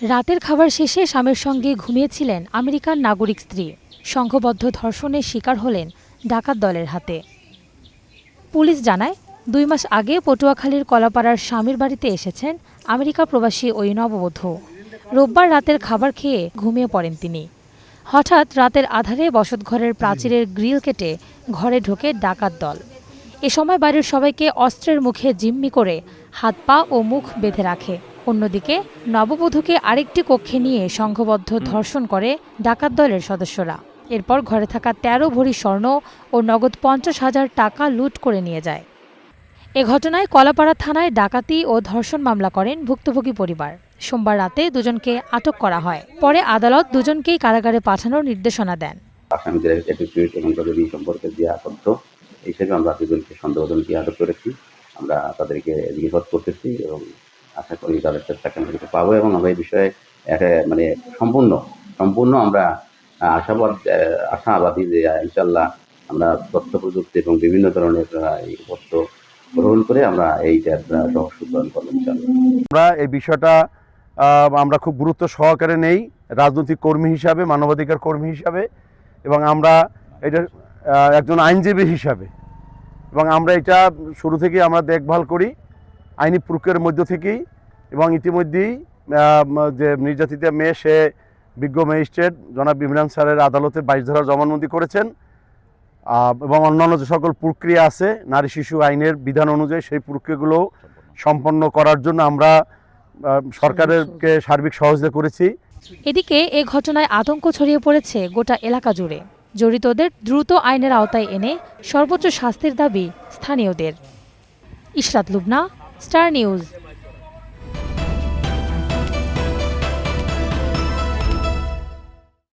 রাতের খাবার শেষে স্বামীর সঙ্গে ঘুমিয়েছিলেন আমেরিকান নাগরিক স্ত্রী। সংঘবদ্ধ ধর্ষণের শিকার হলেন ডাকাত দলের হাতে। পুলিশ জানায় ২ মাস আগে পটুয়াখালীর কলাপাড়ার স্বামীর বাড়িতে এসেছেন আমেরিকা প্রবাসী ওই নববধূ। রোববার রাতের খাবার খেয়ে ঘুমিয়ে পড়েন তিনি। হঠাৎ রাতের আধারে বসতঘরের প্রাচীরের গ্রিল কেটে ঘরে ঢোকে ডাকাত দল। এ সময় বাড়ির সবাইকে অস্ত্রের মুখে জিম্মি করে হাত পা ও মুখ বেঁধে রাখে। অন্যদিকে নববধূকে আরেকটি কক্ষে নিয়ে সংঘবদ্ধ ধর্ষণ করে ডাকাত দলের সদস্যরা। এরপর ঘরে থাকা ১৩ ভরি স্বর্ণ ও নগদ ৫০,০০০ টাকা লুট করে নিয়ে যায়। এ ঘটনায় কলাপাড়া থানায় ডাকাতি ও ধর্ষণ মামলা করেন ভুক্তভোগী পরিবার। সোমবার রাতে দুজনকে আটক করা হয়। পরে আদালত দুজনকেই কারাগারে পাঠানোর নির্দেশনা দেন। আসামিদের অ্যাটিটিউড এবং তাদের সম্পর্কে যে আবদ্ধ হিসেবে আমরা দুজনকে সন্দেহজনকে আটক করেছি। আমরা তাদেরকে জিজ্ঞাসাবাদ করতেছি এবং আশা করি তাদের সাক্ষাৎ পাবো এবং আমরা এই বিষয়ে মানে সম্পূর্ণ আমরা আশাবাদী যে ইনশাল্লাহ আমরা তথ্য প্রযুক্তি এবং বিভিন্ন ধরনের বস্ত্র গ্রহণ করে আমরা এইটার রহস্য উদ্ঘাটন করবো ইনশাল্লাহ। আমরা এই বিষয়টা আমরা খুব গুরুত্ব সহকারে নেই রাজনৈতিক কর্মী হিসাবে, মানবাধিকার কর্মী হিসাবে, এবং আমরা এটা একজন আইনজীবী হিসাবে, এবং আমরা এটা শুরু থেকেই আমরা দেখভাল করি আইনি প্রক্রিয়ার মধ্য থেকেই। এবং ইতিমধ্যেই যে নির্যাতিতা মেয়ে সে বিজ্ঞ ম্যাজিস্ট্রেট জনাব ইমরান স্যারের আদালতে ২২ ধারা জবানবন্দি করেছেন এবং অন্যান্য যে সকল প্রক্রিয়া আছে নারী শিশু আইনের বিধান অনুযায়ী সেই প্রক্রিয়াগুলো সম্পন্ন করার জন্য আমরা সরকারকে সার্বিক সহযোগিতা করেছি। এদিকে এ ঘটনায় আতঙ্ক ছড়িয়ে পড়েছে গোটা এলাকা জুড়ে। জড়িতদের দ্রুত আইনের আওতায় এনে সর্বোচ্চ শাস্তির দাবি স্থানীয়দের। Ishrat Lubna, star news.